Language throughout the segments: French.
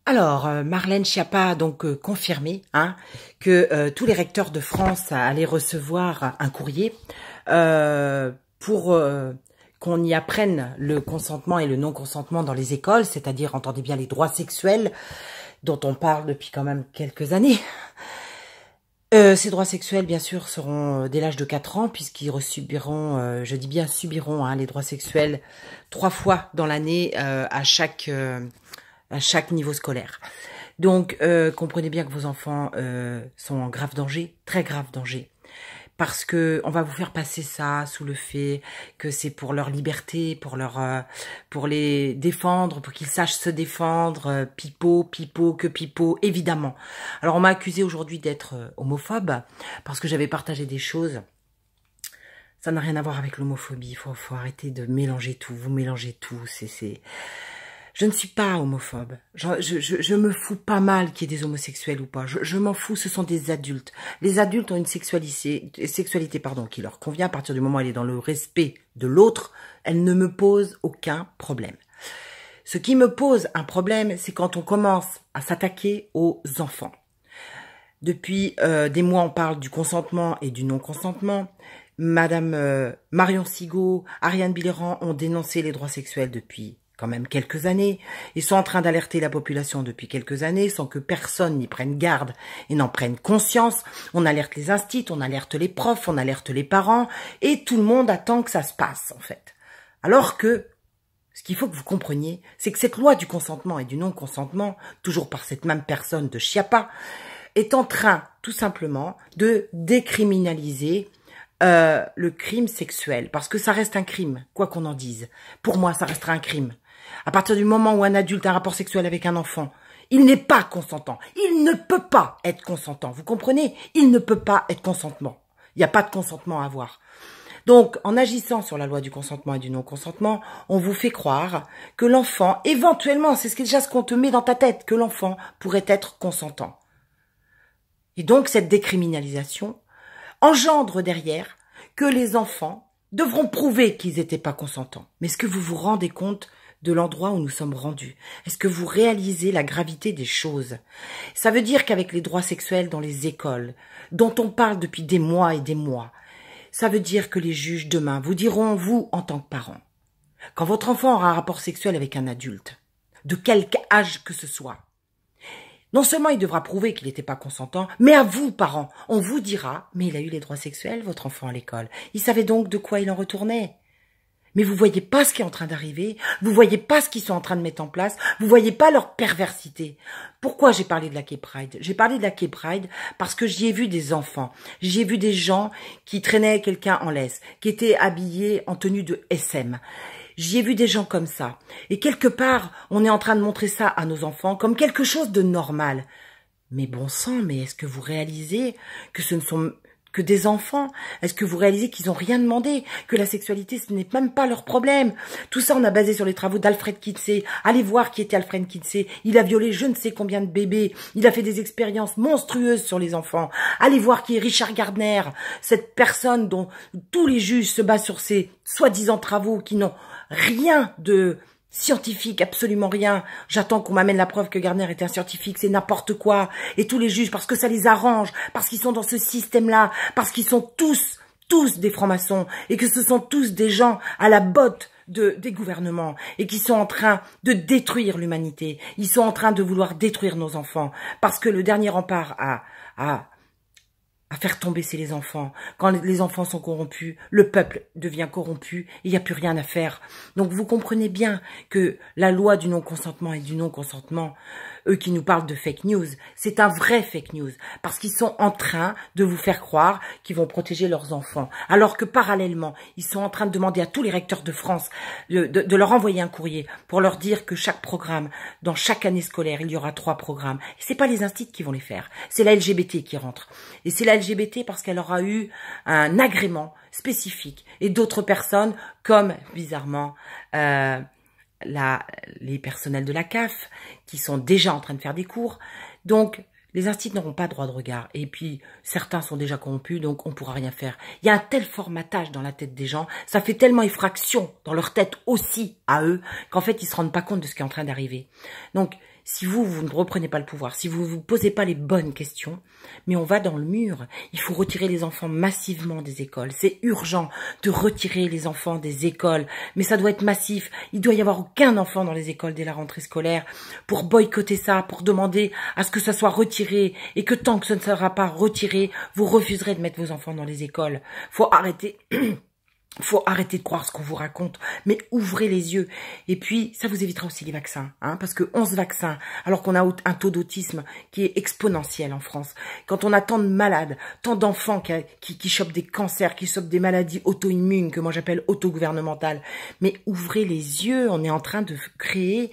Alors, Marlène Schiappa a donc confirmé que tous les recteurs de France allaient recevoir un courrier pour qu'on y apprenne le consentement et le non-consentement dans les écoles, c'est-à-dire, entendez bien, les droits sexuels dont on parle depuis quand même quelques années. Ces droits sexuels, bien sûr, seront dès l'âge de 4 ans, puisqu'ils subiront, je dis bien subiront, les droits sexuels 3 fois dans l'année à chaque niveau scolaire. Donc, comprenez bien que vos enfants sont en grave danger, très grave danger. Parce que on va vous faire passer ça sous le fait que c'est pour leur liberté, pour les défendre, pour qu'ils sachent se défendre, pipeau, évidemment. Alors on m'a accusé aujourd'hui d'être homophobe parce que j'avais partagé des choses. Ça n'a rien à voir avec l'homophobie. Faut arrêter de mélanger tout. Vous mélangez tout. Je ne suis pas homophobe. Je me fous pas mal qu'il y ait des homosexuels ou pas. Je m'en fous, ce sont des adultes. Les adultes ont une sexualité qui leur convient à partir du moment où elle est dans le respect de l'autre. Elle ne me pose aucun problème. Ce qui me pose un problème, c'est quand on commence à s'attaquer aux enfants. Depuis des mois, on parle du consentement et du non-consentement. Madame Marion Sigaud, Ariane Billéran ont dénoncé les droits sexuels depuis quand même quelques années. Ils sont en train d'alerter la population depuis quelques années sans que personne n'y prenne garde et n'en prenne conscience. On alerte les instituts, on alerte les profs, on alerte les parents et tout le monde attend que ça se passe en fait. Alors que ce qu'il faut que vous compreniez, c'est que cette loi du consentement et du non-consentement, toujours par cette même personne de Schiappa, est en train tout simplement de décriminaliser le crime sexuel. Parce que ça reste un crime, quoi qu'on en dise. Pour moi, ça restera un crime. À partir du moment où un adulte a un rapport sexuel avec un enfant, il n'est pas consentant. Il ne peut pas être consentant. Vous comprenez? Il ne peut pas être consentement. Il n'y a pas de consentement à avoir. Donc, en agissant sur la loi du consentement et du non-consentement, on vous fait croire que l'enfant, éventuellement, c'est déjà ce qu'on te met dans ta tête, que l'enfant pourrait être consentant. Et donc, cette décriminalisation engendre derrière que les enfants devront prouver qu'ils n'étaient pas consentants. Mais est-ce que vous vous rendez compte de l'endroit où nous sommes rendus? Est-ce que vous réalisez la gravité des choses? Ça veut dire qu'avec les droits sexuels dans les écoles, dont on parle depuis des mois et des mois, ça veut dire que les juges demain vous diront, vous, en tant que parents, quand votre enfant aura un rapport sexuel avec un adulte, de quelque âge que ce soit, non seulement il devra prouver qu'il n'était pas consentant, mais à vous, parents, on vous dira, mais il a eu les droits sexuels, votre enfant, à l'école. Il savait donc de quoi il en retournait. Mais vous voyez pas ce qui est en train d'arriver, vous voyez pas ce qu'ils sont en train de mettre en place, vous voyez pas leur perversité. Pourquoi j'ai parlé de la Gay Pride? J'ai parlé de la Gay Pride parce que j'y ai vu des enfants, j'y ai vu des gens qui traînaient quelqu'un en laisse, qui étaient habillés en tenue de SM. J'y ai vu des gens comme ça. Et quelque part, on est en train de montrer ça à nos enfants comme quelque chose de normal. Mais bon sang, mais est-ce que vous réalisez que ce ne sont que des enfants? Est-ce que vous réalisez qu'ils n'ont rien demandé? Que la sexualité, ce n'est même pas leur problème? Tout ça, on a basé sur les travaux d'Alfred Kinsey. Allez voir qui était Alfred Kinsey. Il a violé je ne sais combien de bébés. Il a fait des expériences monstrueuses sur les enfants. Allez voir qui est Richard Gardner, cette personne dont tous les juges se basent sur ces soi-disant travaux qui n'ont rien de scientifique, absolument rien. J'attends qu'on m'amène la preuve que Gardner était un scientifique, c'est n'importe quoi. Et tous les juges, parce que ça les arrange, parce qu'ils sont dans ce système-là, parce qu'ils sont tous des francs-maçons, et que ce sont tous des gens à la botte des gouvernements, et qui sont en train de détruire l'humanité. Ils sont en train de vouloir détruire nos enfants, parce que le dernier rempart à faire tomber, c'est les enfants. Quand les enfants sont corrompus, le peuple devient corrompu et il n'y a plus rien à faire. Donc vous comprenez bien que la loi du non-consentement et du non-consentement, eux qui nous parlent de fake news, c'est un vrai fake news. Parce qu'ils sont en train de vous faire croire qu'ils vont protéger leurs enfants. Alors que parallèlement, ils sont en train de demander à tous les recteurs de France de leur envoyer un courrier pour leur dire que chaque programme, dans chaque année scolaire, il y aura 3 programmes. Et c'est pas les instituts qui vont les faire. C'est la LGBT qui rentre. Et c'est la LGBT parce qu'elle aura eu un agrément spécifique. Et d'autres personnes, comme bizarrement les personnels de la CAF, qui sont déjà en train de faire des cours. Donc, les instituts n'auront pas droit de regard. Et puis, certains sont déjà corrompus, donc on ne pourra rien faire. Il y a un tel formatage dans la tête des gens, ça fait tellement effraction dans leur tête aussi, à eux, qu'en fait, ils ne se rendent pas compte de ce qui est en train d'arriver. Donc, si vous ne reprenez pas le pouvoir, si vous ne vous posez pas les bonnes questions, mais on va dans le mur. Il faut retirer les enfants massivement des écoles. C'est urgent de retirer les enfants des écoles, mais ça doit être massif. Il doit y avoir aucun enfant dans les écoles dès la rentrée scolaire pour boycotter ça, pour demander à ce que ça soit retiré, et que tant que ce ne sera pas retiré, vous refuserez de mettre vos enfants dans les écoles. Faut arrêter... Faut arrêter de croire ce qu'on vous raconte, mais ouvrez les yeux. Et puis, ça vous évitera aussi les vaccins, hein, parce que 11 vaccins, alors qu'on a un taux d'autisme qui est exponentiel en France. Quand on a tant de malades, tant d'enfants qui chopent des cancers, qui chopent des maladies auto-immunes, que moi j'appelle auto-gouvernementales, mais ouvrez les yeux, on est en train de créer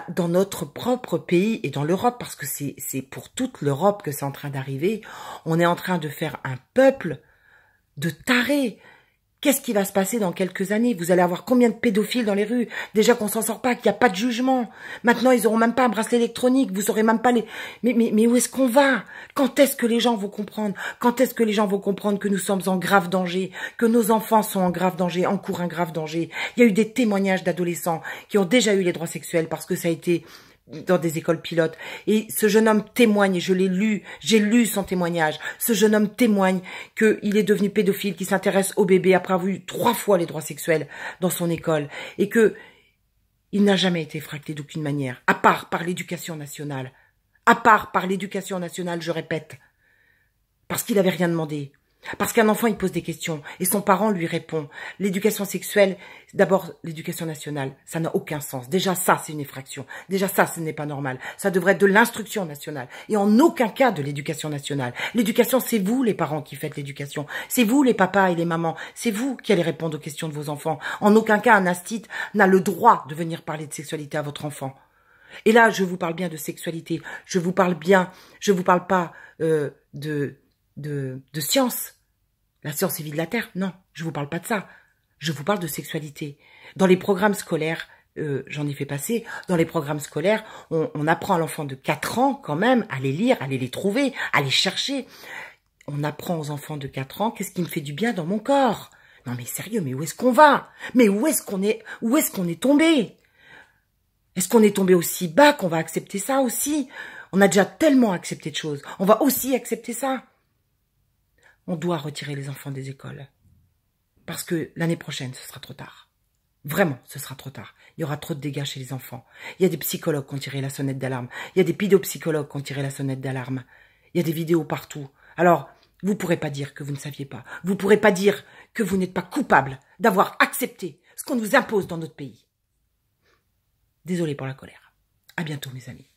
dans notre propre pays et dans l'Europe, parce que c'est pour toute l'Europe que c'est en train d'arriver, on est en train de faire un peuple de tarés. Qu'est-ce qui va se passer dans quelques années? Vous allez avoir combien de pédophiles dans les rues? Déjà qu'on s'en sort pas, qu'il n'y a pas de jugement. Maintenant, ils auront même pas un bracelet électronique. Vous saurez même pas les... Mais où est-ce qu'on va? Quand est-ce que les gens vont comprendre? Quand est-ce que les gens vont comprendre que nous sommes en grave danger? Que nos enfants sont en grave danger, encourent un grave danger? Il y a eu des témoignages d'adolescents qui ont déjà eu les droits sexuels parce que ça a été dans des écoles pilotes. Et ce jeune homme témoigne, et je l'ai lu, j'ai lu son témoignage. Ce jeune homme témoigne qu'il est devenu pédophile, qu'il s'intéresse aux bébés après avoir eu 3 fois les droits sexuels dans son école. Et que il n'a jamais été fracté d'aucune manière, à part par l'éducation nationale. À part par l'éducation nationale, je répète. Parce qu'il n'avait rien demandé. Parce qu'un enfant, il pose des questions et son parent lui répond. L'éducation sexuelle, d'abord l'éducation nationale, ça n'a aucun sens. Déjà ça, c'est une effraction. Déjà ça, ce n'est pas normal. Ça devrait être de l'instruction nationale et en aucun cas de l'éducation nationale. L'éducation, c'est vous les parents qui faites l'éducation. C'est vous les papas et les mamans. C'est vous qui allez répondre aux questions de vos enfants. En aucun cas, un instit n'a le droit de venir parler de sexualité à votre enfant. Et là, je vous parle bien de sexualité. Je vous parle pas de science. La science est vie de la terre. Non, je vous parle pas de ça. Je vous parle de sexualité. Dans les programmes scolaires, j'en ai fait passer, dans les programmes scolaires, on apprend à l'enfant de 4 ans quand même à les lire, à les trouver, à les chercher. On apprend aux enfants de 4 ans qu'est-ce qui me fait du bien dans mon corps. Non mais sérieux, mais où est-ce qu'on va? Mais où est-ce qu'on est tombé? Est-ce qu'on est tombé aussi bas qu'on va accepter ça aussi? On a déjà tellement accepté de choses. On va aussi accepter ça. On doit retirer les enfants des écoles. Parce que l'année prochaine, ce sera trop tard. Vraiment, ce sera trop tard. Il y aura trop de dégâts chez les enfants. Il y a des psychologues qui ont tiré la sonnette d'alarme. Il y a des pédopsychologues qui ont tiré la sonnette d'alarme. Il y a des vidéos partout. Alors, vous ne pourrez pas dire que vous ne saviez pas. Vous ne pourrez pas dire que vous n'êtes pas coupable d'avoir accepté ce qu'on nous impose dans notre pays. Désolée pour la colère. À bientôt, mes amis.